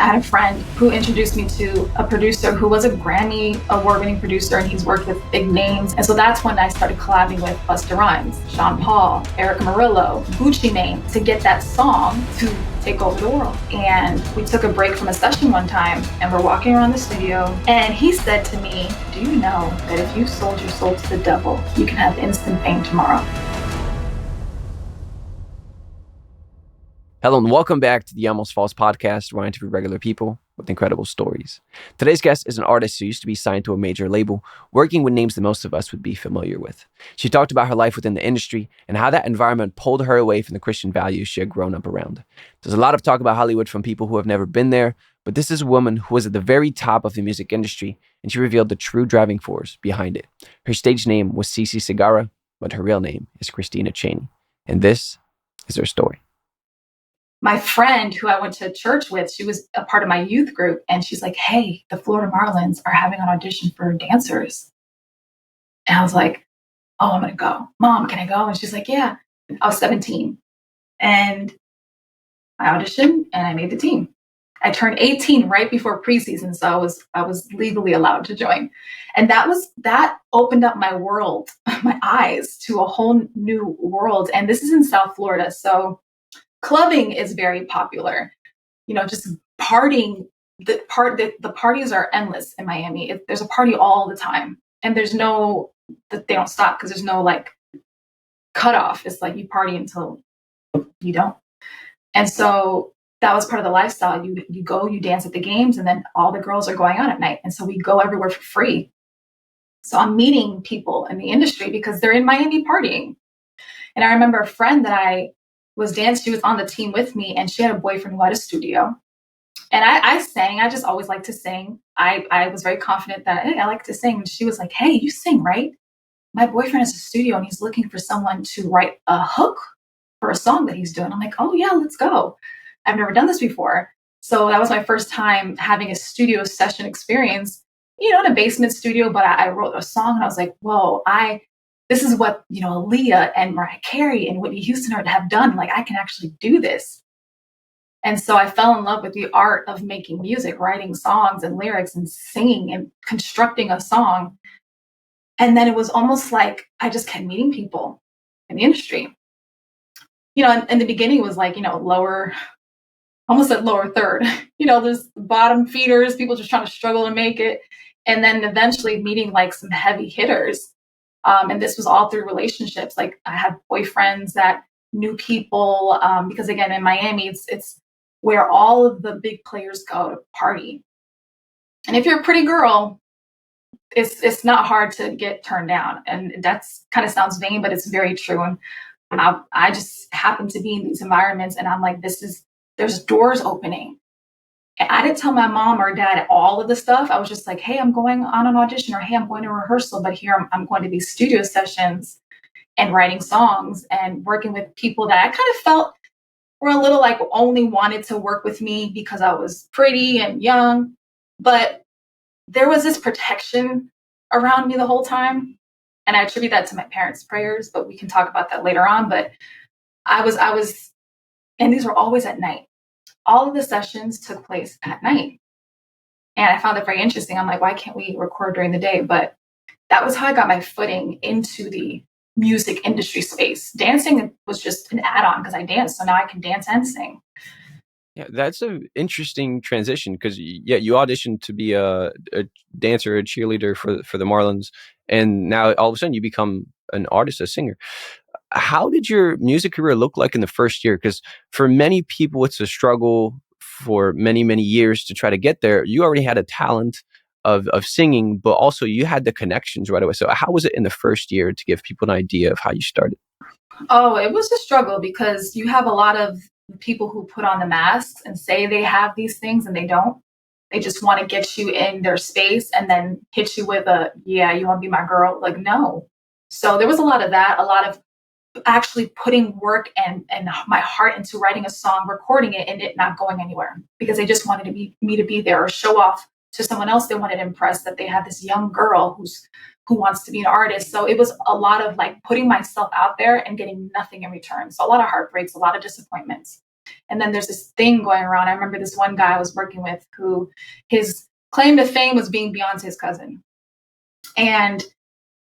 I had a friend who introduced me to a producer who was a Grammy award-winning producer, and he's worked with big names. And so that's when I started collabing with Busta Rhymes, Sean Paul, Eric Murillo, Gucci Mane, to get that song to take over the world. And we took a break from a session one time, and we're walking around the studio, and he said to me, "Do you know that if you sold your soul to the devil, you can have instant fame tomorrow?" Hello and welcome back to the Almost False podcast, where I interview regular people with incredible stories. Today's guest is an artist who used to be signed to a major label, working with names that most of us would be familiar with. She talked about her life within the industry and how that environment pulled her away from the Christian values she had grown up around. There's a lot of talk about Hollywood from people who have never been there, but this is a woman who was at the very top of the music industry, and she revealed the true driving force behind it. Her stage name was Cece Segarra, but her real name is Christina Chaney. And this is her story. My friend who I went to church with, she was a part of my youth group, and she's like, "Hey, the Florida Marlins are having an audition for dancers." And I was like, "Oh, I'm going to go. Mom, can I go?" And she's like, "Yeah." I was 17, and I auditioned and I made the team. I turned 18 right before preseason, so I was legally allowed to join. And that opened up my world, my eyes to a whole new world. And this is in South Florida, so clubbing is very popular. Just partying. The parties are endless in Miami. There's a party all the time, and they don't stop because there's no like cutoff. It's like you party until you don't. And so that was part of the lifestyle. You go, you dance at the games, and then all the girls are going out at night. And so we go everywhere for free. So I'm meeting people in the industry because they're in Miami partying. And I remember a friend that she was on the team with me, and she had a boyfriend who had a studio. And I sang. I just always liked to sing. I was very confident that, hey, I like to sing. And she was like, "Hey, you sing, right? My boyfriend has a studio and he's looking for someone to write a hook for a song that he's doing." I'm like, "Oh yeah, let's go." I've never done this before. So that was my first time having a studio session experience, in a basement studio, but I wrote a song and I was like, whoa, this is what, Aaliyah and Mariah Carey and Whitney Houston have done. Like, I can actually do this. And so I fell in love with the art of making music, writing songs and lyrics and singing and constructing a song. And then it was almost like I just kept meeting people in the industry. In the beginning it was like, lower, almost at lower third. There's bottom feeders, people just trying to struggle to make it. And then eventually meeting like some heavy hitters. And this was all through relationships. Like, I had boyfriends that knew people, because again, in Miami, it's where all of the big players go to party. And if you're a pretty girl, it's not hard to get turned down. And that's kind of sounds vain, but it's very true. And I just happen to be in these environments, and I'm like, there's doors opening. And I didn't tell my mom or dad all of the stuff. I was just like, "Hey, I'm going on an audition," or "Hey, I'm going to rehearsal, but here I'm going to these studio sessions and writing songs and working with people that I kind of felt were a little like only wanted to work with me because I was pretty and young." But there was this protection around me the whole time. And I attribute that to my parents' prayers, but we can talk about that later on. But I was, and these were always at night. All of the sessions took place at night. And I found it very interesting. I'm like, why can't we record during the day? But that was how I got my footing into the music industry space. Dancing was just an add-on because I dance. So now I can dance and sing. Yeah, that's an interesting transition because, you auditioned to be a dancer, a cheerleader for the Marlins, and now all of a sudden you become an artist, a singer. How did your music career look like in the first year? Because for many people, it's a struggle for many, many years to try to get there. You already had a talent of singing, but also you had the connections right away. So how was it in the first year to give people an idea of how you started? Oh, it was a struggle because you have a lot of people who put on the masks and say they have these things and they don't. They just want to get you in their space and then hit you with "Yeah, you want to be my girl?" Like, no. So there was a lot of that, a lot of actually putting work and my heart into writing a song, recording it, and it not going anywhere because they just wanted me to be there or show off to someone else they wanted to impress that they had this young girl who wants to be an artist. So it was a lot of like putting myself out there and getting nothing in return. So a lot of heartbreaks, a lot of disappointments. And then there's this thing going around. I remember this one guy I was working with who his claim to fame was being Beyonce's cousin. And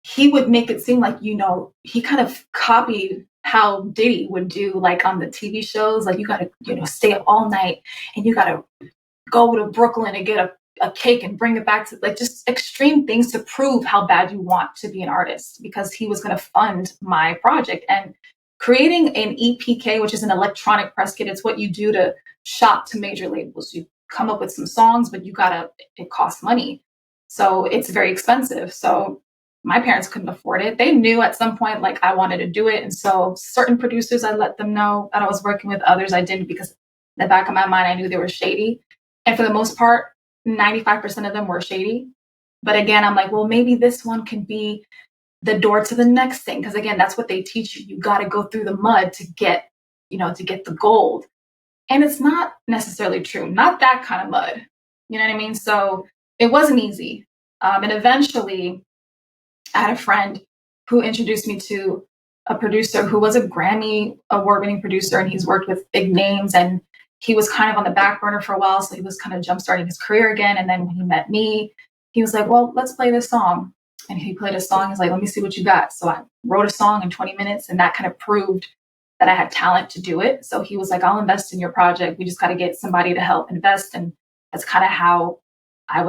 he would make it seem like, he kind of copied how Diddy would do, like on the TV shows, like you got to, stay up all night and you got to go to Brooklyn and get a cake and bring it back to, like, just extreme things to prove how bad you want to be an artist, because he was going to fund my project. And creating an EPK, which is an electronic press kit, it's what you do to shop to major labels. You come up with some songs, but it costs money. So it's very expensive. So my parents couldn't afford it. They knew at some point, like, I wanted to do it. And so certain producers, I let them know that I was working with. Others I didn't, because in the back of my mind, I knew they were shady. And for the most part, 95% of them were shady. But again, I'm like, well, maybe this one can be the door to the next thing. Because again, that's what they teach you. You got to go through the mud to get the gold. And it's not necessarily true. Not that kind of mud. You know what I mean? So it wasn't easy. And eventually, I had a friend who introduced me to a producer who was a Grammy award-winning producer, and he's worked with big names, and he was kind of on the back burner for a while. So he was kind of jumpstarting his career again. And then when he met me, he was like, well, let's play this song. And he played a song. He's like, let me see what you got. So I wrote a song in 20 minutes, and that kind of proved that I had talent to do it. So he was like, I'll invest in your project. We just got to get somebody to help invest. And that's kind of how I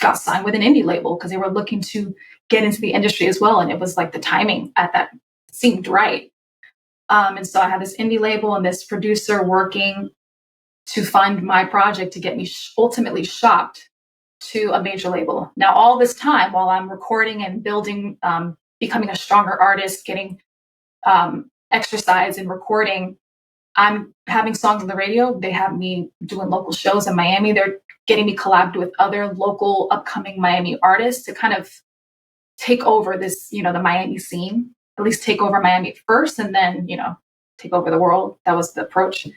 got signed with an indie label, because they were looking to get into the industry as well. And it was like the timing at that seemed right. And so I had this indie label and this producer working to fund my project to get me ultimately shopped to a major label. Now, all this time while I'm recording and building, becoming a stronger artist, getting exercise and recording, I'm having songs on the radio. They have me doing local shows in Miami. They're getting me collabed with other local upcoming Miami artists to kind of take over this, the Miami scene, at least take over Miami first, and then, take over the world. That was the approach.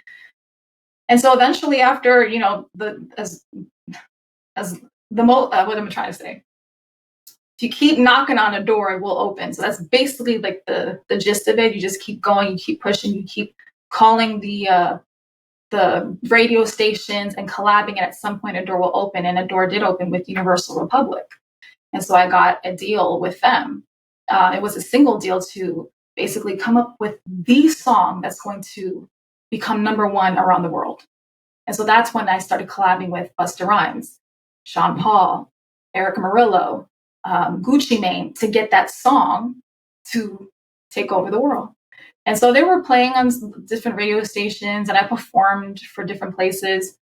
And so eventually after, what am I trying to say? If you keep knocking on a door, it will open. So that's basically like the gist of it. You just keep going, you keep pushing, you keep calling the radio stations and collabing, and at some point a door will open, and a door did open with Universal Republic. And so I got a deal with them. It was a single deal to basically come up with the song that's going to become number one around the world. And so that's when I started collabing with Busta Rhymes, Sean Paul, Eric Murillo, Gucci Mane, to get that song to take over the world. And so they were playing on different radio stations, and I performed for different places.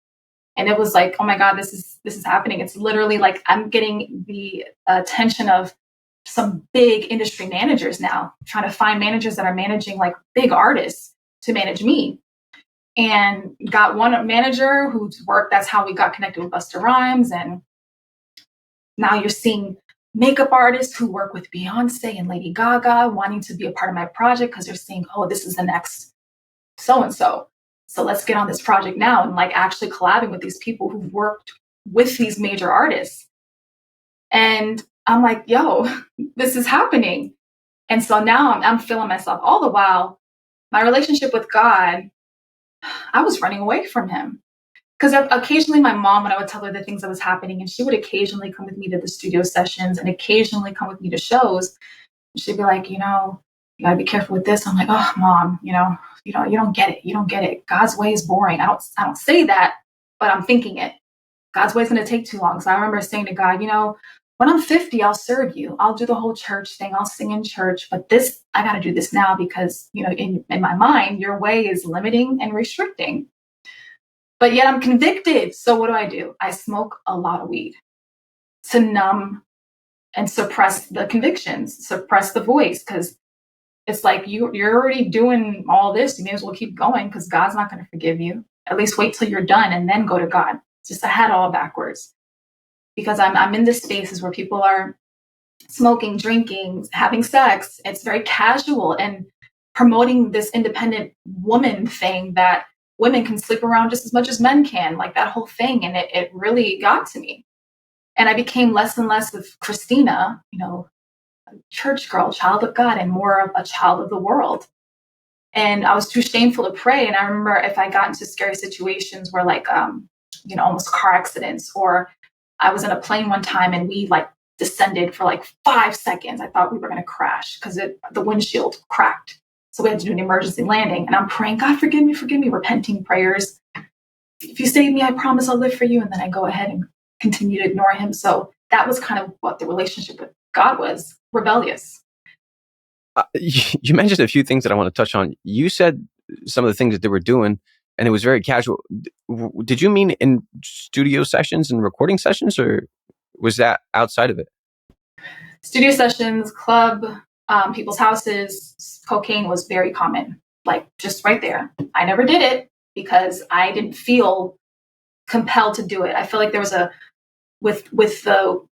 And it was like, oh my God, this is happening. It's literally like I'm getting the attention of some big industry managers now, trying to find managers that are managing like big artists to manage me. And got one manager who's worked. That's how we got connected with Busta Rhymes. And now you're seeing makeup artists who work with Beyonce and Lady Gaga wanting to be a part of my project, because they're saying, oh, this is the next so-and-so. So let's get on this project now, and like actually collabing with these people who've worked with these major artists. And I'm like, yo, this is happening. And so now I'm feeling myself. All the while, my relationship with God, I was running away from him. Because occasionally my mom, when I would tell her the things that was happening, and she would occasionally come with me to the studio sessions and occasionally come with me to shows, she'd be like, you gotta be careful with this. I'm like, oh, Mom, you don't get it. You don't get it. God's way is boring. I don't say that, but I'm thinking it. God's way is going to take too long. So I remember saying to God, when I'm 50, I'll serve you. I'll do the whole church thing. I'll sing in church. But this, I got to do this now because, in my mind, your way is limiting and restricting. But yet I'm convicted. So what do? I smoke a lot of weed to numb and suppress the convictions, suppress the voice, because it's like you're already doing all this. You may as well keep going, because God's not going to forgive you. At least wait till you're done and then go to God. Just I had all backwards, because I'm in this spaces where people are smoking, drinking, having sex. It's very casual, and promoting this independent woman thing that women can sleep around just as much as men can, like that whole thing. And it really got to me. And I became less and less of Christina, church girl, child of God, and more of a child of the world. And I was too shameful to pray. And I remember if I got into scary situations where like, almost car accidents, or I was in a plane one time and we like descended for like 5 seconds. I thought we were going to crash because the windshield cracked. So we had to do an emergency landing. And I'm praying, God, forgive me, repenting prayers. If you save me, I promise I'll live for you. And then I go ahead and continue to ignore him. So that was kind of what the relationship with God was, rebellious. You mentioned a few things that I want to touch on. You said some of the things that they were doing, and it was very casual. Did you mean in studio sessions and recording sessions, or was that outside of it? Studio sessions, club, people's houses, cocaine was very common, like just right there. I never did it because I didn't feel compelled to do it. I feel like there was with the,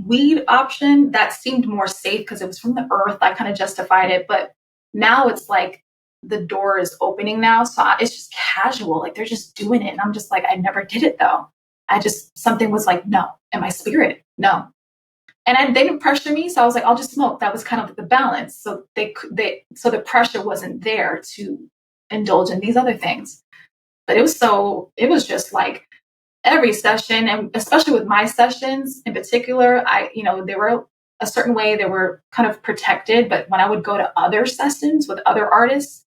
weed option that seemed more safe because it was from the earth. I kind of justified it. But now it's like the door is opening now. So it's just casual. Like they're just doing it. And I'm just like, I never did it though. Something was like, no. In my spirit, no. And they didn't pressure me. So I was like, I'll just smoke. That was kind of the balance. So so the pressure wasn't there to indulge in these other things. But it was just like, every session, and especially with my sessions in particular, they were a certain way, they were kind of protected. But when I would go to other sessions with other artists,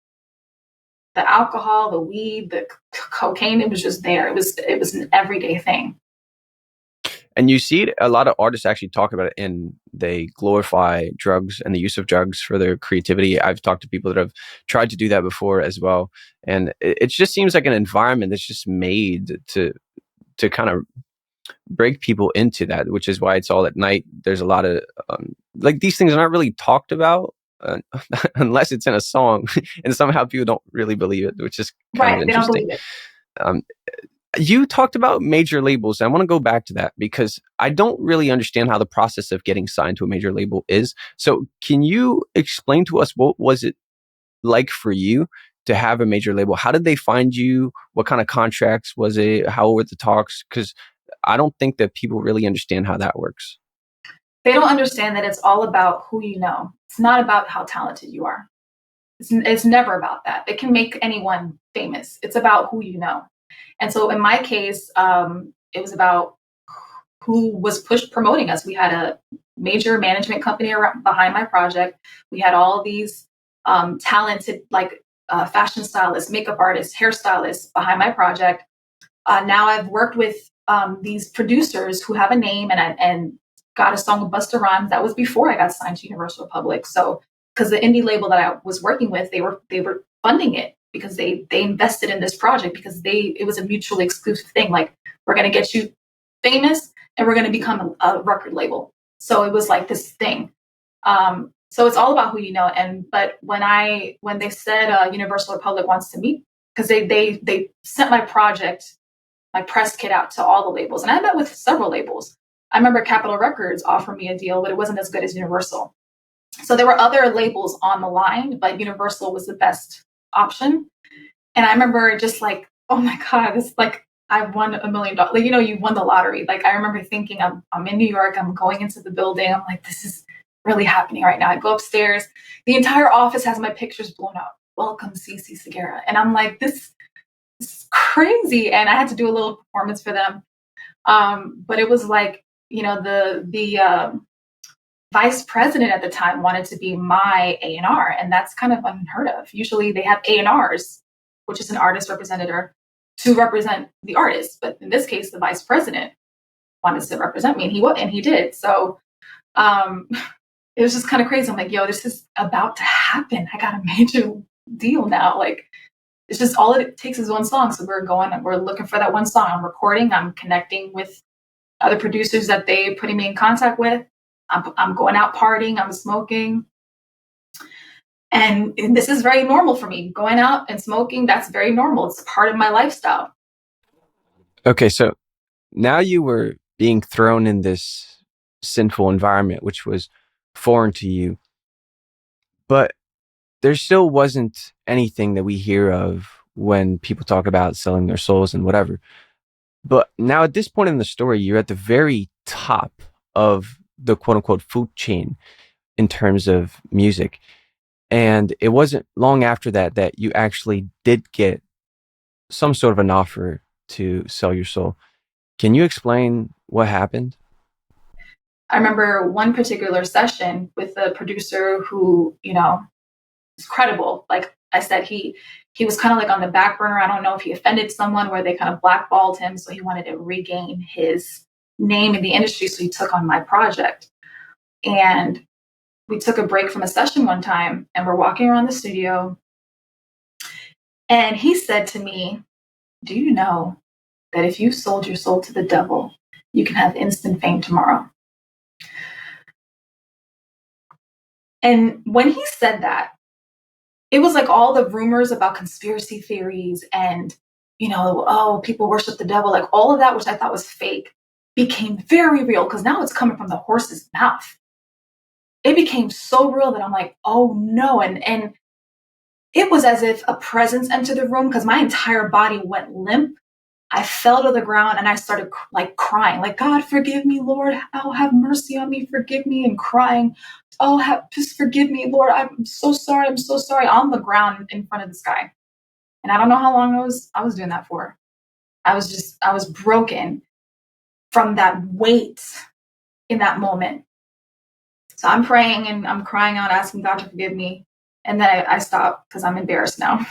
the alcohol, the weed, the cocaine, it was just there. It was an everyday thing. And you see it, a lot of artists actually talk about it, and they glorify drugs and the use of drugs for their creativity. I've talked to people that have tried to do that before as well. And it just seems like an environment that's just made to kind of break people into that, which is why it's all at night. There's a lot of like these things are not really talked about unless it's in a song, and somehow people don't really believe it, which is kind of interesting. They don't believe it. You talked about major labels. I want to go back to that because I don't really understand how the process of getting signed to a major label is. So can you explain to us, what was it like for you to have a major label? How did they find you? What kind of contracts was it? How were the talks? Because I don't think that people really understand how that works. They don't understand that it's all about who you know. It's not about how talented you are. It's never about that. It can make anyone famous. It's about who you know. And so in my case, it was about who was promoting us. We had a major management company behind my project. We had all these talented, like fashion stylists, makeup artists, hairstylists behind my project. Now I've worked with these producers who have a name, and got a song with Busta Rhymes. That was before I got signed to Universal Public. So because the indie label that I was working with, they were funding it because they invested in this project because it was a mutually exclusive thing. Like, we're going to get you famous and we're going to become a record label. So it was like this thing. So it's all about who you know. But when they said Universal Republic wants to meet, because they sent my project, my press kit out to all the labels, and I met with several labels. I remember Capitol Records offered me a deal, but it wasn't as good as Universal. So there were other labels on the line, but Universal was the best option. And I remember just like, oh my God, it's like I won $1 million. Like, you won the lottery. Like, I remember thinking, I'm in New York, I'm going into the building. I'm like, this is really happening right now. I go upstairs. The entire office has my pictures blown up. Welcome, CC Segura. And I'm like, this is crazy. And I had to do a little performance for them. But it was like, the vice president at the time wanted to be my A&R, and that's kind of unheard of. Usually they have A&Rs, which is an artist representative, to represent the artist. But in this case, the vice president wanted to represent me, and he did. So it was just kind of crazy. I'm like, yo, this is about to happen. I got a major deal now. Like, it's just all it takes is one song. So we're looking for that one song. I'm recording, I'm connecting with other producers that they putting me in contact with. I'm going out partying, I'm smoking. And this is very normal for me. Going out and smoking, that's very normal. It's part of my lifestyle. Okay, so now you were being thrown in this sinful environment, which was foreign to you. But there still wasn't anything that we hear of when people talk about selling their souls and whatever. But now at this point in the story, you're at the very top of the quote unquote food chain in terms of music. And it wasn't long after that that you actually did get some sort of an offer to sell your soul. Can you explain what happened? I remember one particular session with a producer who, is credible. Like I said, he was kind of like on the back burner. I don't know if he offended someone where they kind of blackballed him, so he wanted to regain his name in the industry. So he took on my project, and we took a break from a session one time, and we're walking around the studio, and he said to me, "Do you know that if you sold your soul to the devil, you can have instant fame tomorrow?" And when he said that, it was like all the rumors about conspiracy theories and, oh, people worship the devil, like all of that, which I thought was fake, became very real because now it's coming from the horse's mouth. It became so real that I'm like, oh no. And it was as if a presence entered the room because my entire body went limp. I fell to the ground and I started like crying, like, God, forgive me, Lord. Oh, have mercy on me. Forgive me, and crying. Oh, just forgive me, Lord. I'm so sorry. I'm so sorry, on the ground in front of this guy. And I don't know how long I was doing that for. I was broken from that weight in that moment. So I'm praying and I'm crying out, asking God to forgive me. And then I stop because I'm embarrassed now.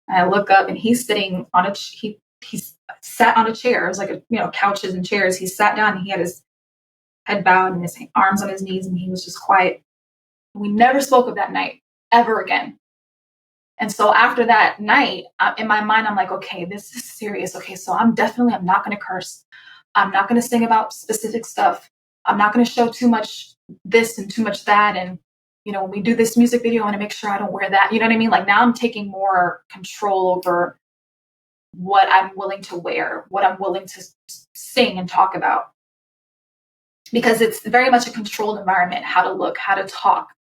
And I look up and he's sitting on he's sat on a chair. It was like couches and chairs. He sat down and he had his head bowed and his arms on his knees, and he was just quiet. We never spoke of that night ever again. And so after that night, in my mind, I'm like, okay, this is serious. Okay, so I'm not going to curse. I'm not going to sing about specific stuff. I'm not going to show too much this and too much that. And, when we do this music video, I want to make sure I don't wear that. You know what I mean? Like now I'm taking more control over what I'm willing to wear, what I'm willing to sing and talk about. Because it's very much a controlled environment, how to look, how to talk,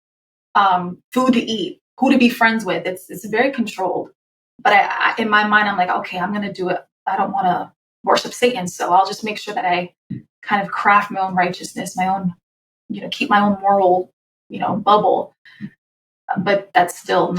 food to eat, who to be friends with. It's very controlled. But I in my mind, I'm like, okay, I'm going to do it. I don't want to worship Satan. So I'll just make sure that I kind of craft my own righteousness, my own, keep my own moral, bubble. But that's still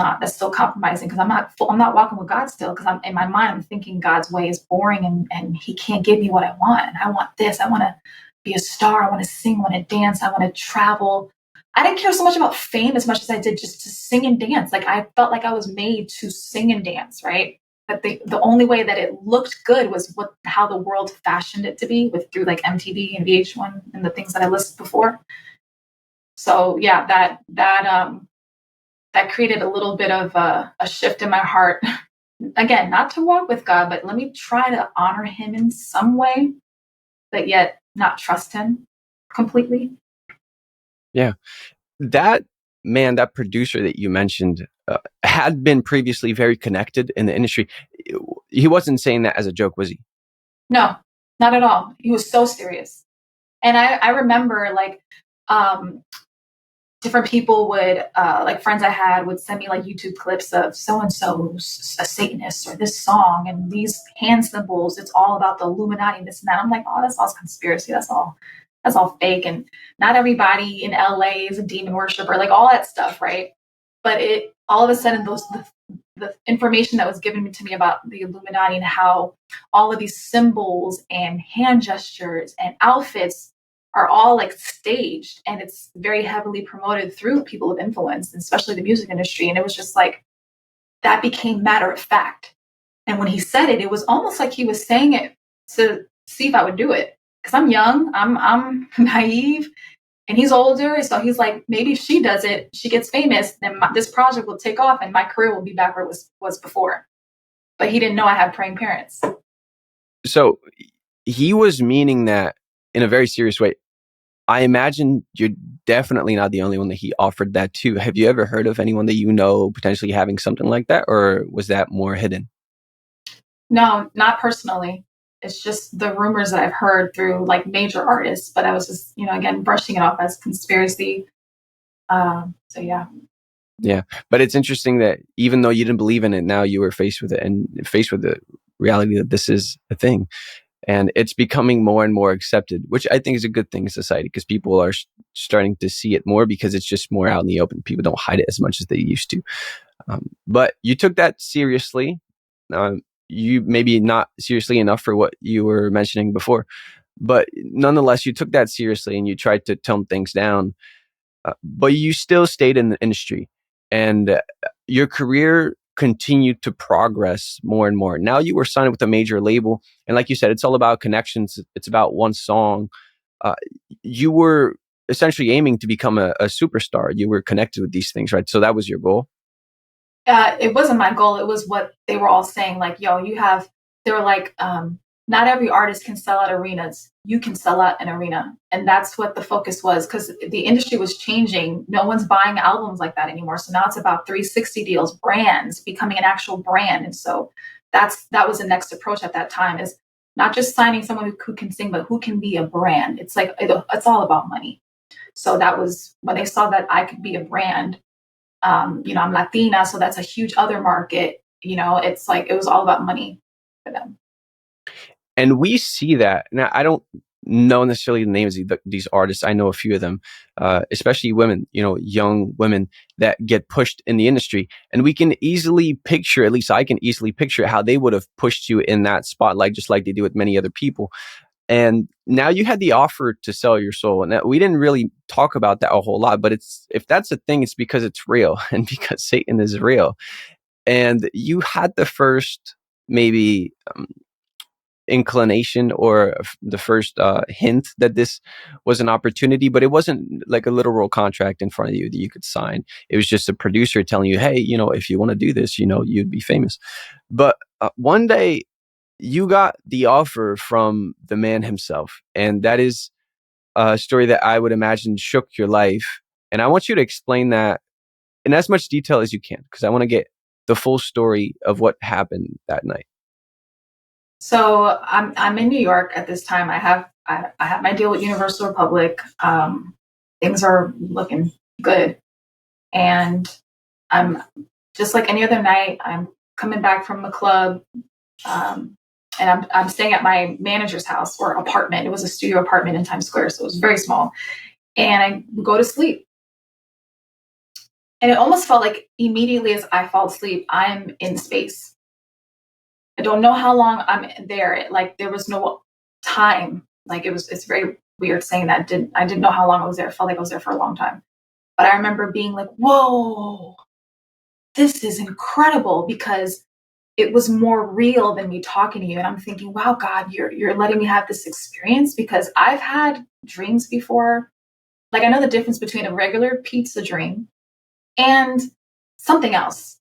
compromising because I'm not walking with God still, because I'm in my mind, I'm thinking God's way is boring and he can't give me what I want. And I want this. I want to be a star. I want to sing. I want to dance. I want to travel. I didn't care so much about fame as much as I did just to sing and dance. Like I felt like I was made to sing and dance, right? But the only way that it looked good was how the world fashioned it to be through like MTV and VH1 and the things that I listed before. So yeah, that created a little bit of a shift in my heart. Again, not to walk with God, but let me try to honor him in some way, but yet not trust him completely. Yeah. That producer that you mentioned had been previously very connected in the industry. He wasn't saying that as a joke, was he? No, not at all. He was so serious. And I remember like different people would, like friends I had would send me like YouTube clips of so-and-so's a Satanist or this song and these hand symbols. It's all about the Illuminati and this and that. I'm like, oh, that's all conspiracy. That's all fake. And not everybody in LA is a demon worshiper, like all that stuff. Right. But it all of a sudden, the information that was given to me about the Illuminati and how all of these symbols and hand gestures and outfits are all like staged, and it's very heavily promoted through people of influence, especially the music industry. And it was just like, that became matter of fact. And when he said it, it was almost like he was saying it to see if I would do it. Because I'm young, I'm naive, and he's older. So he's like, maybe if she does it, she gets famous, then this project will take off and my career will be back where it was before. But he didn't know I had praying parents. So he was meaning that in a very serious way. I imagine you're definitely not the only one that he offered that to. Have you ever heard of anyone that you know potentially having something like that, or was that more hidden? No, not personally. It's just the rumors that I've heard through like major artists, but I was just, again, brushing it off as conspiracy. So yeah. Yeah. But it's interesting that even though you didn't believe in it, now you were faced with it and faced with the reality that this is a thing. And it's becoming more and more accepted, which I think is a good thing in society because people are starting to see it more because it's just more out in the open. People don't hide it as much as they used to. But you took that seriously. You maybe not seriously enough for what you were mentioning before, but nonetheless, you took that seriously and you tried to tone things down. But you still stayed in the industry, and your career continued to progress more and more. Now you were signed with a major label, and like you said, it's all about connections. It's about one song. Uh, you were essentially aiming to become a superstar. You were connected with these things, right? So that was your goal. It wasn't my goal. It was what they were all saying. Like, yo, they were like, not every artist can sell out arenas. You can sell out an arena. And that's what the focus was because the industry was changing. No one's buying albums like that anymore. So now it's about 360 deals, brands, becoming an actual brand. And so that was the next approach at that time is not just signing someone who can sing, but who can be a brand. It's like, it's all about money. So that was when they saw that I could be a brand. I'm Latina, so that's a huge other market. It's like it was all about money for them. And we see that. Now, I don't know necessarily the names of these artists. I know a few of them, especially women, young women that get pushed in the industry. And we can easily picture, at least I can easily picture how they would have pushed you in that spotlight, just like they do with many other people. And now you had the offer to sell your soul. And we didn't really talk about that a whole lot, but if that's a thing, it's because it's real and because Satan is real. And you had the first maybe inclination or the first hint that this was an opportunity, but it wasn't like a literal contract in front of you that you could sign. It was just a producer telling you, hey, if you want to do this, you'd be famous. But one day you got the offer from the man himself. And that is a story that I would imagine shook your life. And I want you to explain that in as much detail as you can, because I want to get the full story of what happened that night. So I'm in New York at this time. I have my deal with Universal Republic. Things are looking good, and I'm just like any other night. I'm coming back from the club, and I'm staying at my manager's house or apartment. It was a studio apartment in Times Square, so it was very small. And I go to sleep, and it almost felt like immediately as I fall asleep, I'm in space. I don't know how long I'm there. Like there was no time. Like it's very weird saying that. I didn't know how long I was there. It felt like I was there for a long time. But I remember being like, whoa, this is incredible because it was more real than me talking to you. And I'm thinking, wow, God, you're letting me have this experience because I've had dreams before. Like I know the difference between a regular pizza dream and something else.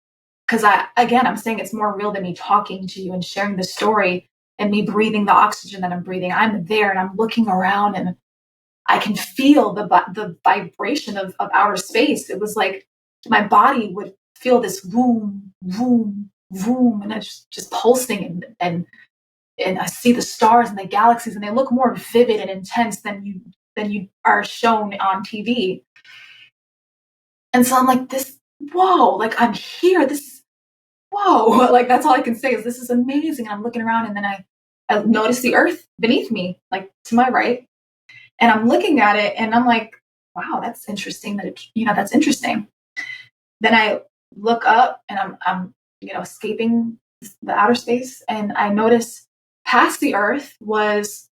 Because I'm saying it's more real than me talking to you and sharing the story and me breathing the oxygen that I'm breathing. I'm there and I'm looking around and I can feel the vibration of outer space. It was like my body would feel this boom, boom, boom, and it's just pulsing and I see the stars and the galaxies and they look more vivid and intense than you are shown on TV. And so I'm like, whoa, like I'm here. Whoa, like that's all I can say is this is amazing. And I'm looking around and then I notice the earth beneath me, like to my right. And I'm looking at it and I'm like, wow, that's interesting that's interesting. Then I look up and I'm escaping the outer space and I notice past the earth was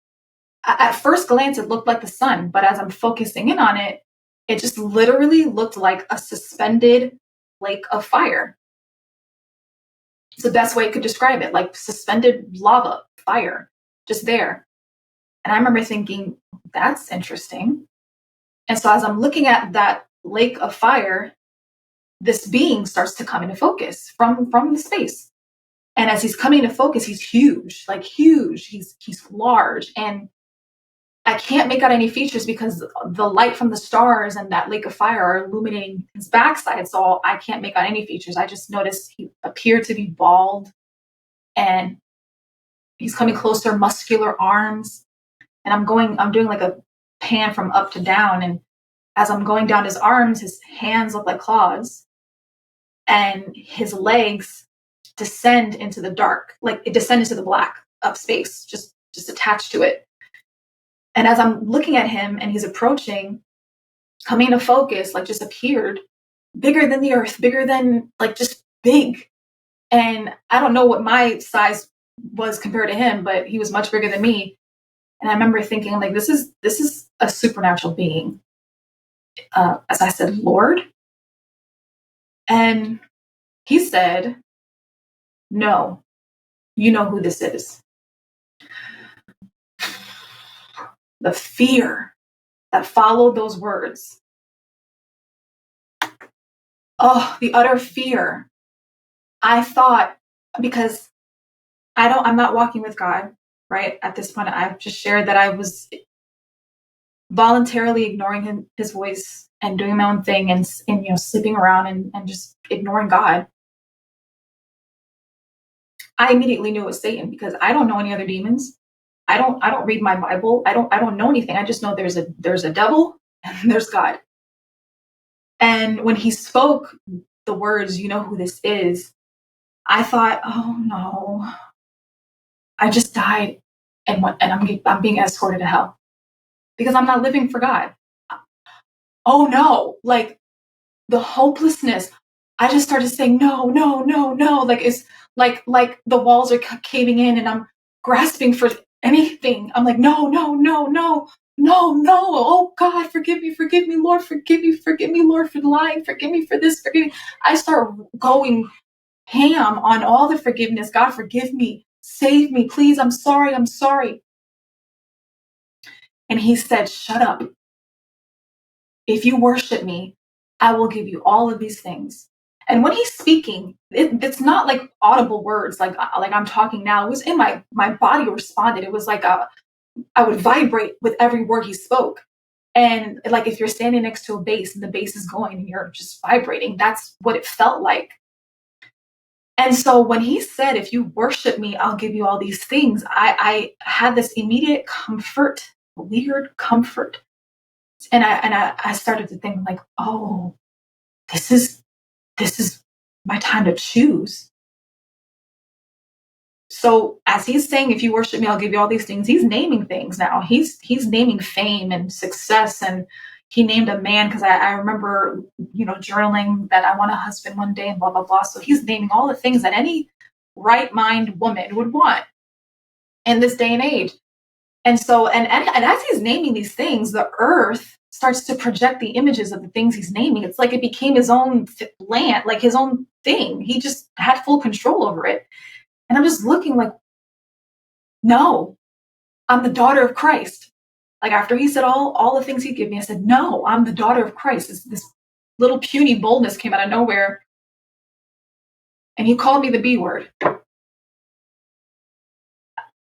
at first glance, it looked like the sun, but as I'm focusing in on it, it just literally looked like a suspended lake of fire. It's the best way I could describe it, like suspended lava, fire, just there. And I remember thinking, that's interesting. And so as I'm looking at that lake of fire, this being starts to come into focus from the space. And as he's coming into focus, he's huge, like huge. He's large. And I can't make out any features because the light from the stars and that lake of fire are illuminating his backside. So I can't make out any features. I just noticed he appeared to be bald and he's coming closer, muscular arms. And I'm doing like a pan from up to down. And as I'm going down his arms, his hands look like claws and his legs descend into the dark, like it descends into the black of space, just just attached to it. And as I'm looking at him and he's approaching, coming into focus, like just appeared bigger than the earth, bigger than like just big. And I don't know what my size was compared to him, but he was much bigger than me. And I remember thinking, like, this is a supernatural being. As I said, Lord. And he said, no, you know who this is. The fear that followed those words. Oh, the utter fear. I thought, because I'm not walking with God, right? At this point, I've just shared that I was voluntarily ignoring his voice and doing my own thing and sleeping around and just ignoring God. I immediately knew it was Satan because I don't know any other demons. I don't read my Bible. I don't know anything. I just know there's a devil and there's God. And when he spoke the words, you know who this is, I thought, oh no, I just died and I'm being escorted to hell because I'm not living for God. Oh no, like the hopelessness. I just started saying, no, no, no, no. Like it's like the walls are caving in and I'm grasping for anything. I'm like, no, no, no, no, no, no. Oh God, forgive me, Lord, forgive me, Lord, for lying, forgive me for this, forgive me. I start going ham on all the forgiveness. God, forgive me, save me, please. I'm sorry, I'm sorry. And he said, shut up. If you worship me, I will give you all of these things. And when he's speaking, it's not like audible words like I'm talking now. It was in my body responded. It was like I would vibrate with every word he spoke. And like if you're standing next to a bass and the bass is going and you're just vibrating, that's what it felt like. And so when he said, if you worship me, I'll give you all these things, I had this immediate comfort, weird comfort. And I started to think like, oh, this is my time to choose. So as he's saying, if you worship me, I'll give you all these things, he's naming things now. He's naming fame and success. And he named a man because I remember, journaling that I want a husband one day and blah, blah, blah. So he's naming all the things that any right mind woman would want in this day and age. And so, and as he's naming these things, the earth starts to project the images of the things he's naming. It's like it became his own land, like his own thing. He just had full control over it. And I'm just looking like, no, I'm the daughter of Christ. Like after he said all the things he'd give me, I said, no, I'm the daughter of Christ. This little puny boldness came out of nowhere. And he called me the B word.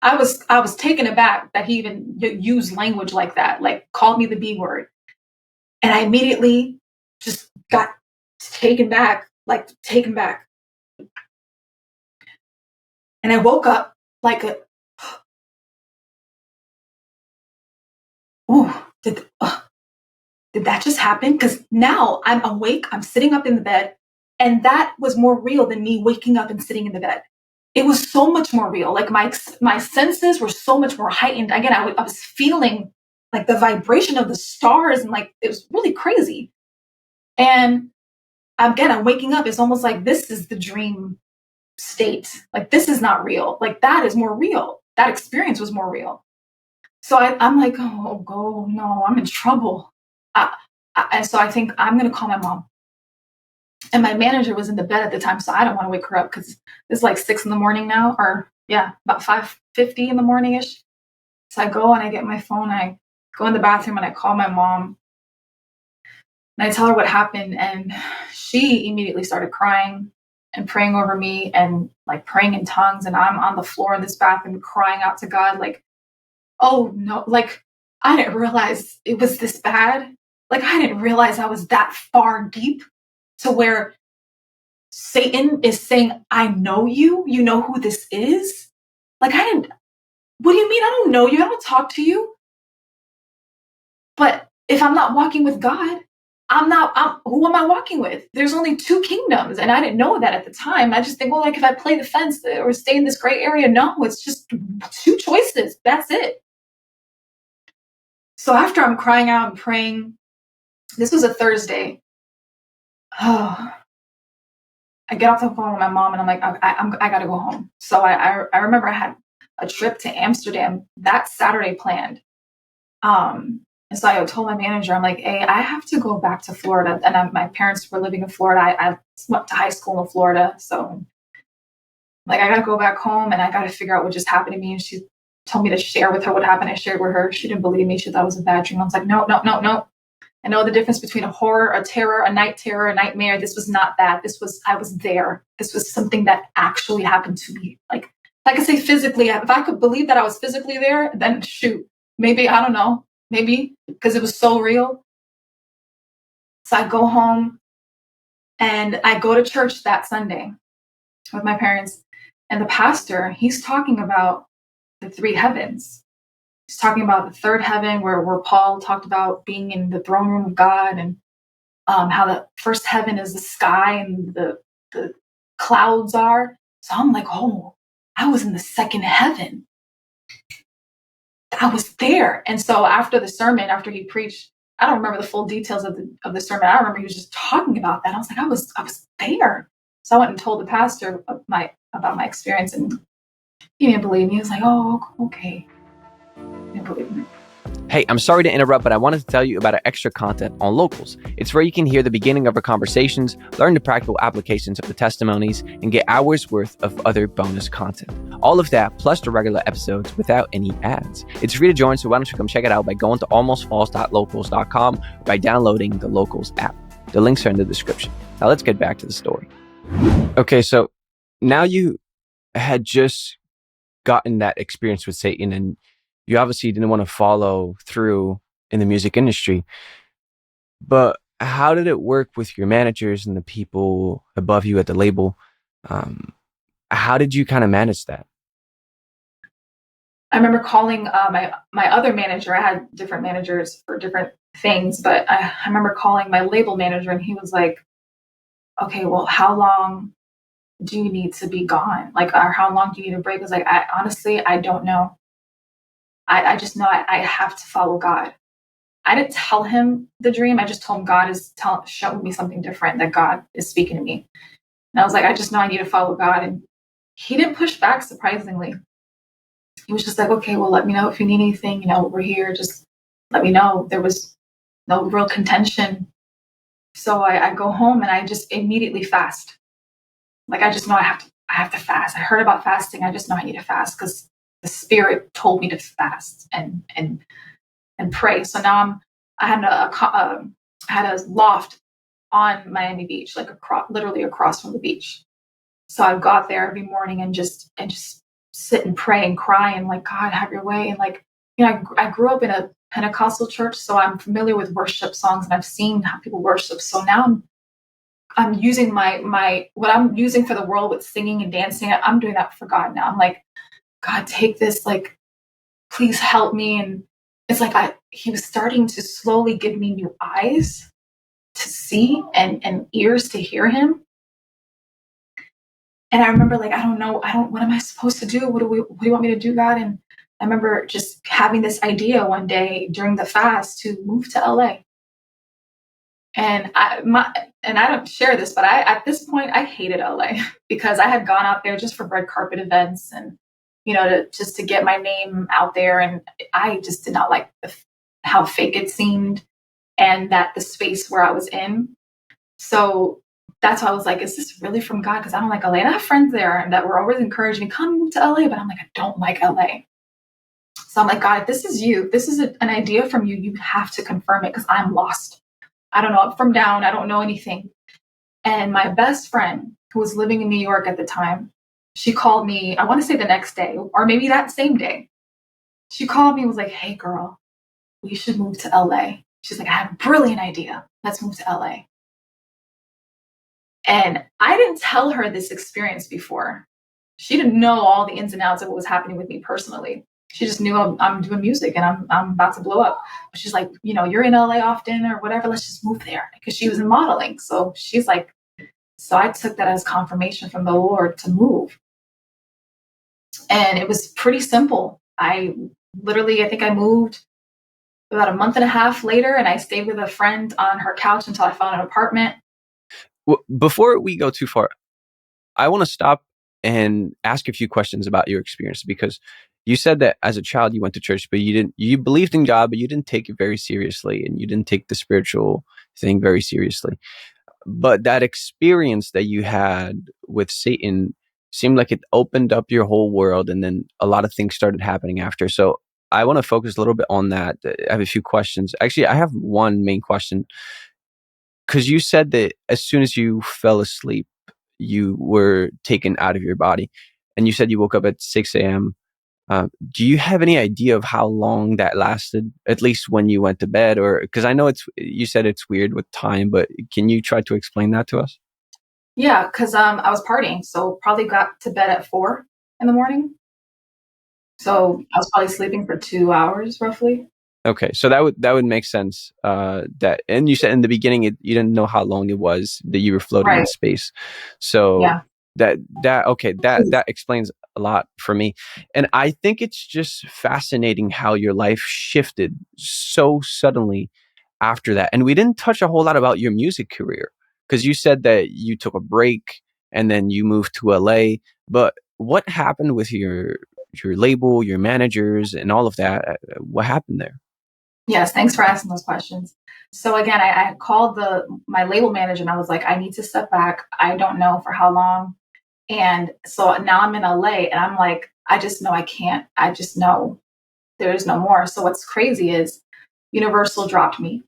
I was taken aback that he even used language like that, like called me the B word. And I immediately just got taken back. And I woke up like ooh, did that just happen? Because now I'm awake, I'm sitting up in the bed, and that was more real than me waking up and sitting in the bed. It was so much more real. Like my senses were so much more heightened. Again, I was feeling like the vibration of the stars, and like it was really crazy. And again, I'm waking up. It's almost like this is the dream state. Like this is not real. Like that is more real. That experience was more real. So I'm like, oh no, I'm in trouble. And so I think I'm going to call my mom. And my manager was in the bed at the time, so I don't want to wake her up because it's like 6 a.m. now, or yeah, about 5:50 in the morning-ish. So I go and I get my phone, I go in the bathroom and I call my mom. And I tell her what happened, and she immediately started crying and praying over me and like praying in tongues. And I'm on the floor in this bathroom crying out to God, like, oh no, like I didn't realize it was this bad. Like I didn't realize I was that far deep to where Satan is saying, I know you, you know who this is. Like what do you mean? I don't know you. I don't talk to you. But if I'm not walking with God, who am I walking with? There's only two kingdoms. And I didn't know that at the time. I just think, well, like if I play the fence or stay in this gray area, no, it's just two choices. That's it. So after I'm crying out and praying, this was a Thursday. Oh, I get off the phone with my mom and I'm like, I gotta go home. So I remember I had a trip to Amsterdam that Saturday planned. And so I told my manager, I'm like, hey, I have to go back to Florida. And my parents were living in Florida. I went to high school in Florida. So like, I got to go back home and I got to figure out what just happened to me. And she told me to share with her what happened. I shared with her. She didn't believe me. She thought it was a bad dream. I was like, no, no, no, no. I know the difference between a horror, a terror, a night terror, a nightmare. This was not that. I was there. This was something that actually happened to me. Like I could say physically, if I could believe that I was physically there, then shoot, maybe, I don't know, maybe because it was so real. So I go home and I go to church that Sunday with my parents. And the pastor, he's talking about the three heavens. He's talking about the third heaven where Paul talked about being in the throne room of God, and how the first heaven is the sky and the clouds are. So I'm like, oh, I was in the second heaven. I was there. And so after the sermon, after he preached, I don't remember the full details of the sermon. I remember he was just talking about that. I was like, I was there. So I went and told the pastor about my experience, and he didn't believe me. He was like, oh, okay. He didn't believe me. Hey, I'm sorry to interrupt, but I wanted to tell you about our extra content on Locals. It's where you can hear the beginning of our conversations, learn the practical applications of the testimonies, and get hours worth of other bonus content. All of that, plus the regular episodes without any ads. It's free to join, so why don't you come check it out by going to almostfalse.locals.com or by downloading the Locals app. The links are in the description. Now let's get back to the story. Okay, so now you had just gotten that experience with Satan, and you obviously didn't want to follow through in the music industry. But how did it work with your managers and the people above you at the label? How did you kind of manage that? I remember calling my other manager. I had different managers for different things, but I remember calling my label manager, and he was like, okay, well, how long do you need to be gone? Like, or how long do you need a break? I was like, honestly, I don't know. I just know I have to follow God. I didn't tell him the dream. I just told him God is showing me something different, that God is speaking to me. And I was like, I just know I need to follow God. And he didn't push back, surprisingly. He was just like, okay, well, let me know if you need anything. We're here. Just let me know. There was no real contention. So I go home and I just immediately fast. Like, I just know I have to fast. I heard about fasting. I just know I need to fast because the Spirit told me to fast and pray. So now I had a loft on Miami Beach, like literally across from the beach. So I got there every morning and just sit and pray and cry and like, God, have your way. And like, I grew up in a Pentecostal church, so I'm familiar with worship songs and I've seen how people worship. So now I'm using my what I'm using for the world with singing and dancing. I'm doing that for God now. I'm like, God, take this, like, please help me. And it's like he was starting to slowly give me new eyes to see and ears to hear him. And I remember, like, what am I supposed to do? What do you want me to do, God? And I remember just having this idea one day during the fast to move to LA. And I don't share this, but at this point I hated LA because I had gone out there just for red carpet events and, just to get my name out there. And I just did not like how fake it seemed and that the space where I was in. So that's why I was like, is this really from God? Because I don't like LA. And I have friends there that were always encouraging me, come move to LA. But I'm like, I don't like LA. So I'm like, God, if this is you, this is an idea from you, you have to confirm it because I'm lost. I don't know up from down. I don't know anything. And my best friend, who was living in New York at the time, she called me, I want to say the next day, or maybe that same day. She called me and was like, hey, girl, we should move to LA. She's like, I have a brilliant idea. Let's move to LA. And I didn't tell her this experience before. She didn't know all the ins and outs of what was happening with me personally. She just knew I'm doing music and I'm about to blow up. But she's like, you're in LA often or whatever. Let's just move there because she was in modeling. So she's like, so I took that as confirmation from the Lord to move, and it was pretty simple. I think I moved about a month and a half later, and I stayed with a friend on her couch until I found an apartment. Well, before we go too far, I want to stop and ask a few questions about your experience, because you said that as a child you went to church, but you believed in God, but you didn't take it very seriously, and you didn't take the spiritual thing very seriously. But that experience that you had with Satan seemed like it opened up your whole world, and then a lot of things started happening after. So I want to focus a little bit on that. I have a few questions. Actually, I have one main question, because you said that as soon as you fell asleep, you were taken out of your body, and you said you woke up at 6 a.m. Do you have any idea of how long that lasted, at least when you went to bed? Or because I know you said it's weird with time, but can you try to explain that to us? Yeah, because I was partying, so probably got to bed at 4 in the morning. So I was probably sleeping for 2 hours roughly. Okay, so that would make sense. And you said in the beginning you didn't know how long it was that you were floating in Right. space. So Yeah. that explains a lot for me. And I think it's just fascinating how your life shifted so suddenly after that. And we didn't touch a whole lot about your music career, because you said that you took a break and then you moved to LA. But what happened with your label, your managers, and all of that? What happened there? Yes, thanks for asking those questions. So again, I called my label manager and I was like, I need to step back. I don't know for how long. And so now I'm in LA and I'm like, I just know I can't. I just know there is no more. So what's crazy is Universal dropped me.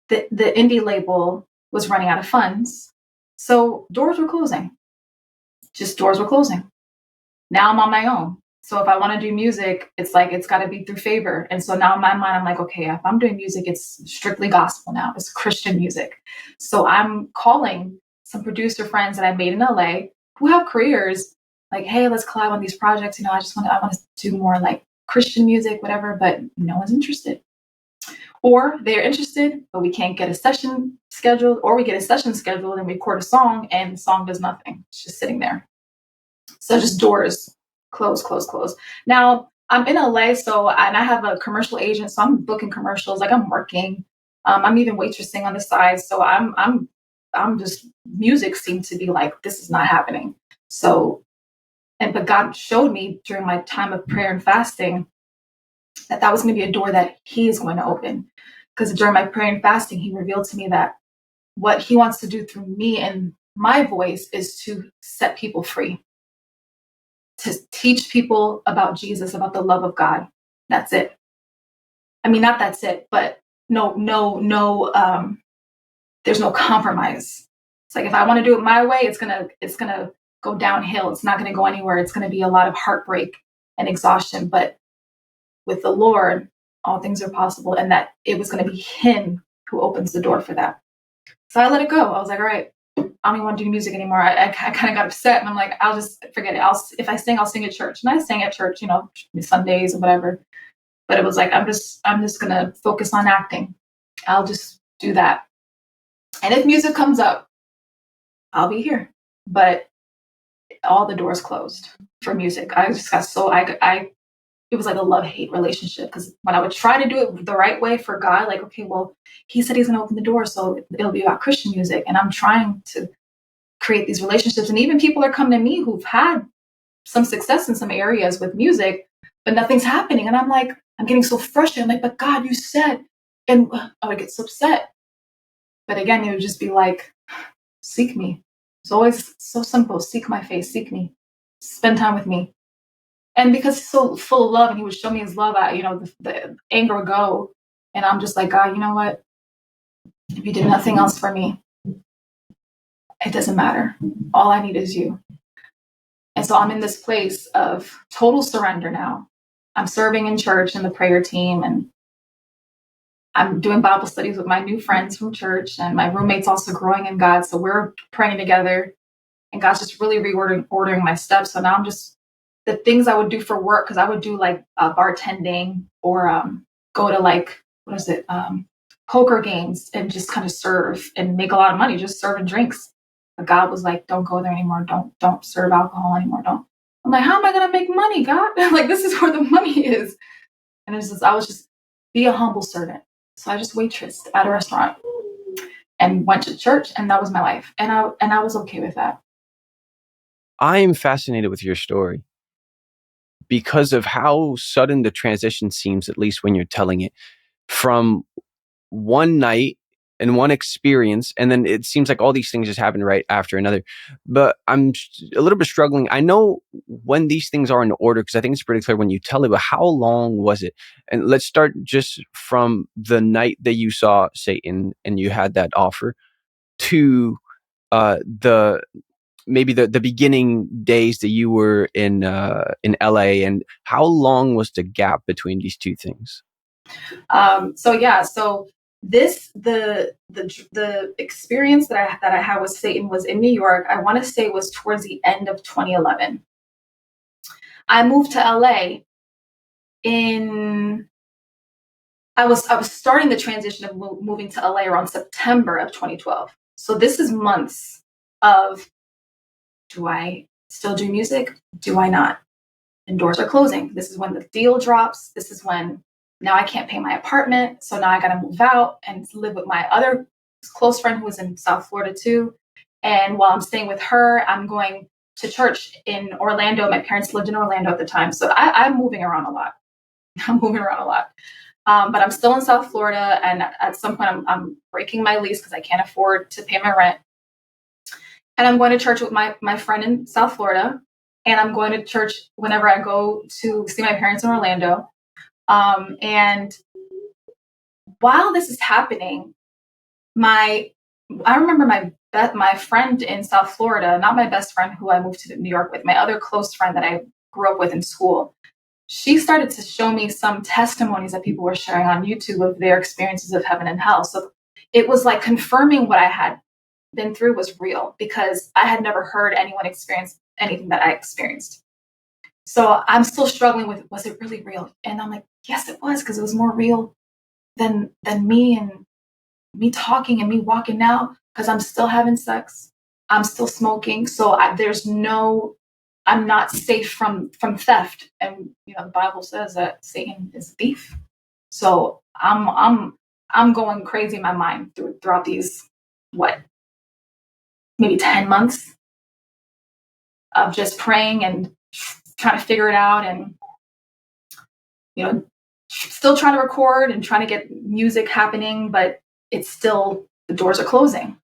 The indie label was running out of funds. So doors were closing. Just doors were closing. Now I'm on my own. So if I want to do music, it's like it's got to be through favor. And so now in my mind, I'm like, okay, if I'm doing music, it's strictly gospel now. It's Christian music. So I'm calling some producer friends that I made in LA who have careers, like, hey, let's collab on these projects. I want to do more like Christian music, whatever, but no one's interested. Or they're interested, but we can't get a session scheduled, or we get a session scheduled and record a song and the song does nothing. It's just sitting there. So just doors close, close, close. Now I'm in LA, and I have a commercial agent, so I'm booking commercials. Like I'm working, I'm even waitressing on the side. So I'm just music seemed to be like this is not happening. So, but God showed me during my time of prayer and fasting that was going to be a door that He is going to open. Because during my prayer and fasting, He revealed to me that what He wants to do through me and my voice is to set people free, to teach people about Jesus, about the love of God. That's it. I mean, not that's it, but no, there's no compromise. It's like if I want to do it my way, it's gonna go downhill. It's not gonna go anywhere. It's gonna be a lot of heartbreak and exhaustion. But with the Lord, all things are possible, and that it was gonna be Him who opens the door for that. So I let it go. I was like, all right, I don't even want to do music anymore. I kind of got upset, and I'm like, I'll just forget it. If I sing, I'll sing at church, and I sang at church, Sundays or whatever. But it was like I'm just gonna focus on acting. I'll just do that. And if music comes up, I'll be here. But all the doors closed for music. I just got so I it was like a love-hate relationship, because when I would try to do it the right way for God, like, okay, well, He said He's gonna open the door, so it'll be about Christian music, and I'm trying to create these relationships. And even people are coming to me who've had some success in some areas with music, but nothing's happening. And I'm like, I'm getting so frustrated. I'm like, but God, you said, and I would get so upset. But again, it would just be like, seek me. It's always so simple. Seek my face, seek me, spend time with me. And because He's so full of love and He would show me His love, the anger would go. And I'm just like, God, you know what? If You did nothing else for me, it doesn't matter. All I need is You. And so I'm in this place of total surrender now. I'm serving in church in the prayer team, and I'm doing Bible studies with my new friends from church, and my roommate's also growing in God. So we're praying together, and God's just really ordering my steps. So now I'm just the things I would do for work, because I would do like bartending or go to like, what is it, poker games and just kind of serve and make a lot of money just serving drinks. But God was like, don't go there anymore. Don't serve alcohol anymore. Don't. I'm like, how am I gonna make money, God? Like, this is where the money is. And it's just, I was just be a humble servant. So I just waitressed at a restaurant and went to church, and that was my life. And I was okay with that. I am fascinated with your story because of how sudden the transition seems, at least when you're telling it, from one night and one experience, and then it seems like all these things just happen right after another. But I'm a little bit struggling. I know when these things are in order, because I think it's pretty clear when you tell it, but how long was it? And let's start just from the night that you saw Satan and you had that offer to the maybe the beginning days that you were in LA, and how long was the gap between these two things? So this the experience that I had with Satan was in New York. I want to say was towards the end of 2011. I moved to LA in I was starting the transition of moving to LA around September of 2012. So this is months of, do I still do music? Do I not? And doors are closing. This is when the deal drops. This is when now I can't pay my apartment. So now I got to move out and live with my other close friend who was in South Florida too. And while I'm staying with her, I'm going to church in Orlando. My parents lived in Orlando at the time. So I'm moving around a lot. I'm moving around a lot. But I'm still in South Florida. And at some point, I'm breaking my lease because I can't afford to pay my rent. And I'm going to church with my friend in South Florida. And I'm going to church whenever I go to see my parents in Orlando. And while this is happening, I remember my friend in South Florida, not my best friend who I moved to New York with, my other close friend that I grew up with in school. She started to show me some testimonies that people were sharing on YouTube of their experiences of heaven and hell. So it was like confirming what I had been through was real, because I had never heard anyone experience anything that I experienced. So I'm still struggling with, was it really real? And I'm like, yes, it was, because it was more real than me and me talking and me walking now, because I'm still having sex. I'm still smoking. So I'm not safe from theft. And the Bible says that Satan is a thief. So I'm going crazy in my mind throughout these maybe 10 months of just praying and trying to figure it out, and still trying to record and trying to get music happening, but it's still, the doors are closing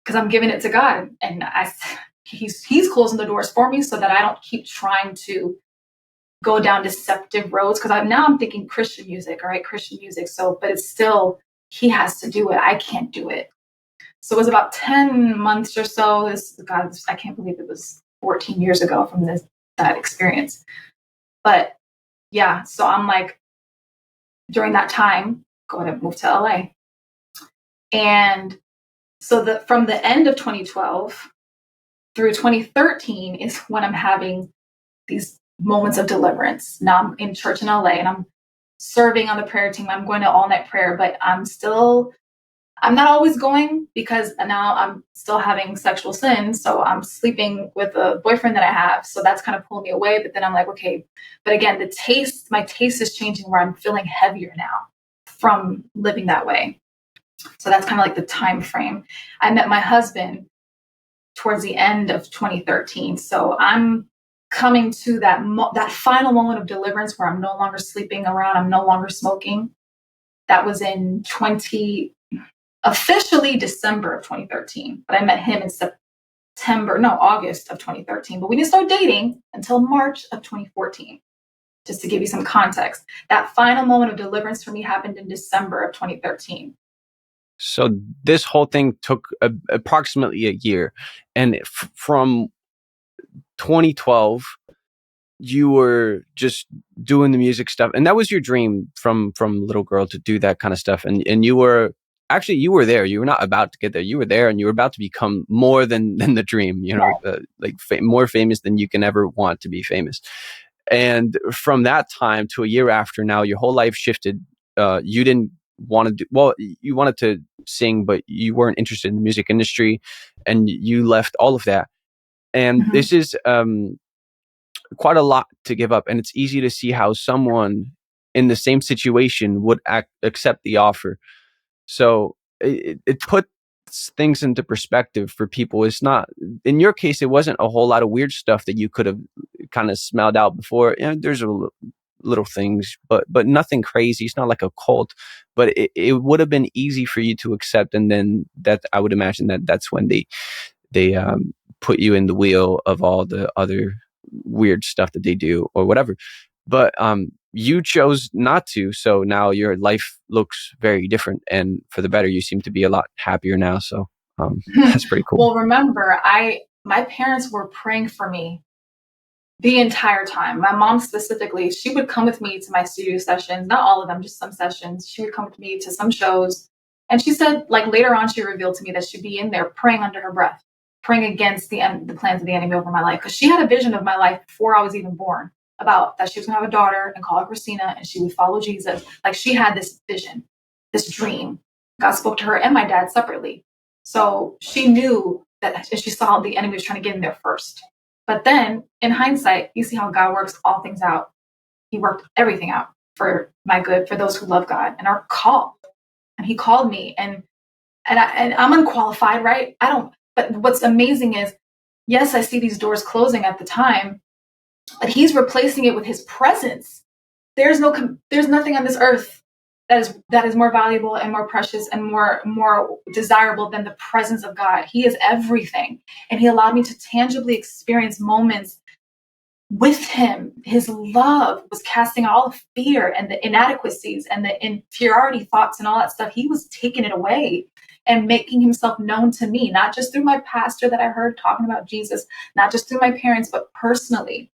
because I'm giving it to God, and he's closing the doors for me so that I don't keep trying to go down deceptive roads, because I'm thinking Christian music, all right, Christian music. So, but it's still, he has to do it. I can't do it. So it was about 10 months or so. I can't believe it was 14 years ago from that experience. But yeah, so I'm like, during that time, going to move to LA. And so from the end of 2012 through 2013 is when I'm having these moments of deliverance. Now I'm in church in LA and I'm serving on the prayer team. I'm going to all night prayer, but I'm not always going, because now I'm still having sexual sins. So I'm sleeping with a boyfriend that I have. So that's kind of pulling me away. But then I'm like, okay, but again, my taste is changing, where I'm feeling heavier now from living that way. So that's kind of like the time frame. I met my husband towards the end of 2013. So I'm coming to that final moment of deliverance where I'm no longer sleeping around. I'm no longer smoking. That was in officially December of 2013, but I met him in August of 2013, but we didn't start dating until March of 2014. Just to give you some context, that final moment of deliverance for me happened in December of 2013. So this whole thing took approximately a year, and from 2012, you were just doing the music stuff, and that was your dream from little girl, to do that kind of stuff. And you were there. You were not about to get there. You were there, and you were about to become more than the dream. More famous than you can ever want to be famous. And from that time to a year after now, your whole life shifted. You didn't want to do, well, you wanted to sing, but you weren't interested in the music industry, and you left all of that. And Mhm. this is quite a lot to give up. And it's easy to see how someone in the same situation would accept the offer. So it puts things into perspective for people. It's not, in your case, it wasn't a whole lot of weird stuff that you could have kind of smelled out before. You know, there's little things, but nothing crazy. It's not like a cult, but it would have been easy for you to accept. And then that, I would imagine that that's when they put you in the wheel of all the other weird stuff that they do or whatever. But you chose not to. So now your life looks very different, and for the better. You seem to be a lot happier now. So that's pretty cool. Well, remember, my parents were praying for me the entire time. My mom specifically, she would come with me to my studio sessions, not all of them, just some sessions. She would come with me to some shows. And she said, like later on, she revealed to me that she'd be in there praying under her breath, praying against the plans of the enemy over my life. Because she had a vision of my life before I was even born about that she was going to have a daughter and call her Christina and she would follow Jesus. Like she had this vision, this dream. God spoke to her and my dad separately. So she knew that, and she saw the enemy was trying to get in there first. But then in hindsight, you see how God works all things out. He worked everything out for my good, for those who love God and are called. And he called me and I'm unqualified, right? I don't, but what's amazing is, yes, I see these doors closing at the time, but he's replacing it with his presence. There's nothing on this earth that is more valuable and more precious and more desirable than the presence of God. He is everything. And he allowed me to tangibly experience moments with him. His love was casting all the fear and the inadequacies and the inferiority thoughts and all that stuff. He was taking it away and making himself known to me, not just through my pastor that I heard talking about Jesus, not just through my parents, but personally.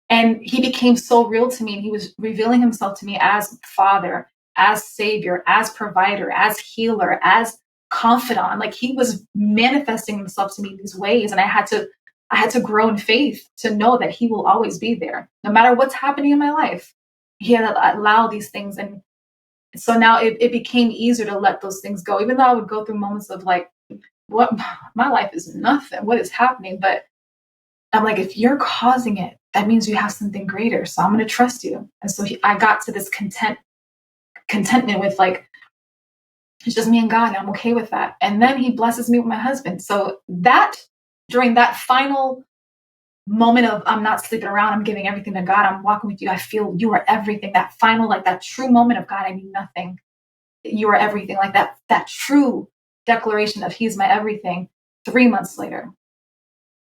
And he became so real to me, and he was revealing himself to me as father, as savior, as provider, as healer, as confidant. Like he was manifesting himself to me in these ways. And I had to grow in faith to know that he will always be there, no matter what's happening in my life. He had allowed these things. And so now it became easier to let those things go, even though I would go through moments of like, what, my life is nothing. What is happening? But I'm like, if you're causing it, that means you have something greater. So I'm going to trust you. And so I got to this contentment with like, it's just me and God, and I'm okay with that. And then he blesses me with my husband. So that during that final moment of I'm not sleeping around, I'm giving everything to God, I'm walking with you, I feel you are everything. That final, like that true moment of God, I need nothing. You are everything. Like that true declaration of he's my everything. 3 months later,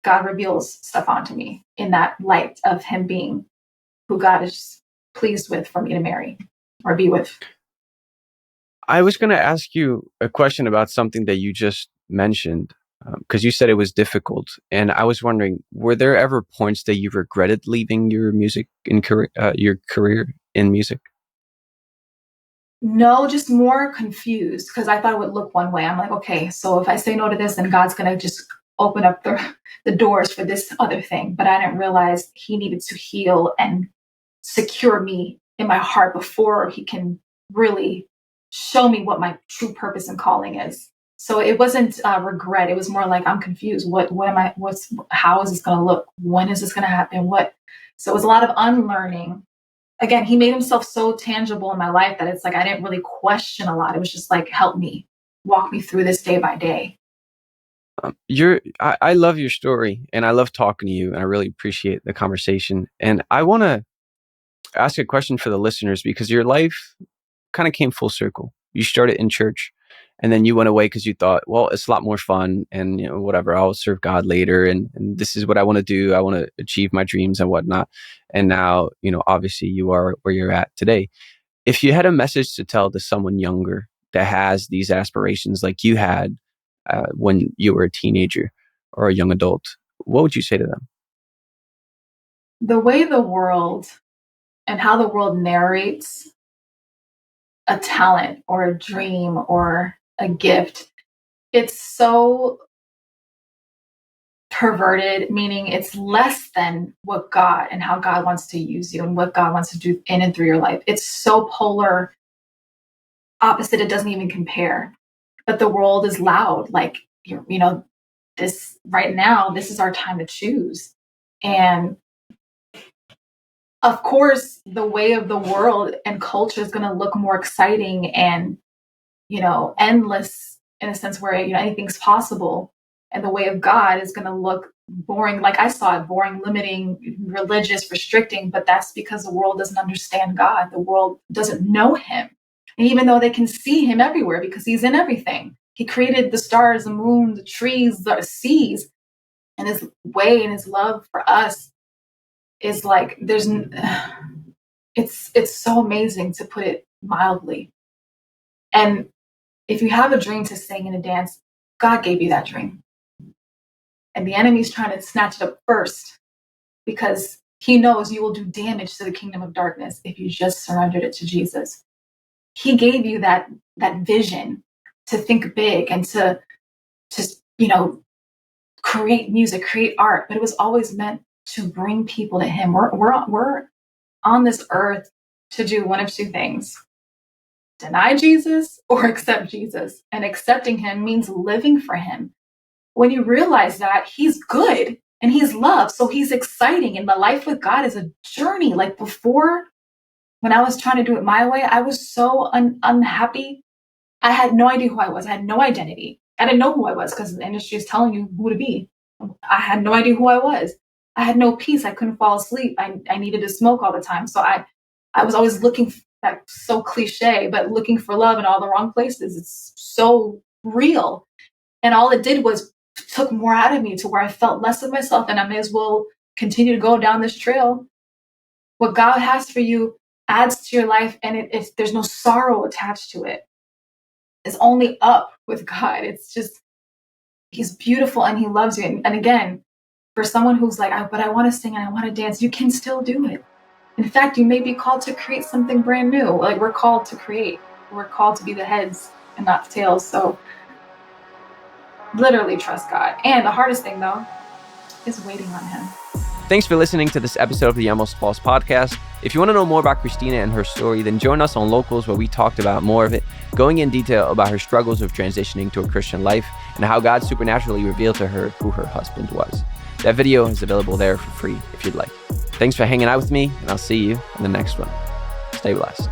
God reveals stuff onto me in that light of him being who God is pleased with for me to marry or be with. I was going to ask you a question about something that you just mentioned, because you said it was difficult. And I was wondering, were there ever points that you regretted leaving your music in your career in music? No, just more confused because I thought it would look one way. I'm like, okay, so if I say no to this, then God's going to just open up the doors for this other thing. But I didn't realize he needed to heal and secure me in my heart before he can really show me what my true purpose and calling is. So it wasn't regret. It was more like, I'm confused. How is this going to look? When is this going to happen? So it was a lot of unlearning. Again, he made himself so tangible in my life that it's like, I didn't really question a lot. It was just like, help me, walk me through this day by day. I love your story, and I love talking to you, and I really appreciate the conversation. And I want to ask a question for the listeners, because your life kind of came full circle. You started in church, and then you went away because you thought, well, it's a lot more fun, and whatever, I'll serve God later, and this is what I want to do. I want to achieve my dreams and whatnot. And now, obviously you are where you're at today. If you had a message to tell to someone younger that has these aspirations like you had when you were a teenager or a young adult, what would you say to them? The way the world and how the world narrates a talent or a dream or a gift, it's so perverted, meaning it's less than what God and how God wants to use you and what God wants to do in and through your life. It's so polar opposite, it doesn't even compare. But the world is loud. Like, this right now, this is our time to choose. And of course, the way of the world and culture is going to look more exciting and, endless in a sense where, anything's possible. And the way of God is going to look boring. Like I saw it, boring, limiting, religious, restricting, but that's because the world doesn't understand God. The world doesn't know him. And even though they can see him everywhere because he's in everything, he created the stars, the moon, the trees, the seas, and his way and his love for us is like, it's so amazing, to put it mildly. And if you have a dream to sing and to dance, God gave you that dream. And the enemy's trying to snatch it up first because he knows you will do damage to the kingdom of darkness if you just surrendered it to Jesus. He gave you that vision to think big and to create music, create art, but it was always meant to bring people to him. We're on this earth to do one of two things: deny Jesus or accept Jesus. And accepting him means living for him. When you realize that he's good and he's love, so he's exciting, and the life with God is a journey. Like before, when I was trying to do it my way, I was so unhappy. I had no idea who I was. I had no identity. I didn't know who I was because the industry is telling you who to be. I had no idea who I was. I had no peace. I couldn't fall asleep. I needed to smoke all the time. So I was always looking, that's so cliche, but looking for love in all the wrong places. It's so real. And all it did was took more out of me to where I felt less of myself, and I may as well continue to go down this trail. What God has for you adds to your life, and there's no sorrow attached to it. It's only up with God. It's just, he's beautiful and he loves you. And again, for someone who's like, but I want to sing and I want to dance, you can still do it. In fact, you may be called to create something brand new. Like, we're called to create. We're called to be the heads and not the tails. So literally trust God. And the hardest thing, though, is waiting on him. Thanks for listening to this episode of the Almost False podcast. If you want to know more about Christina and her story, then join us on Locals, where we talked about more of it, going in detail about her struggles of transitioning to a Christian life and how God supernaturally revealed to her who her husband was. That video is available there for free if you'd like. Thanks for hanging out with me, and I'll see you in the next one. Stay blessed.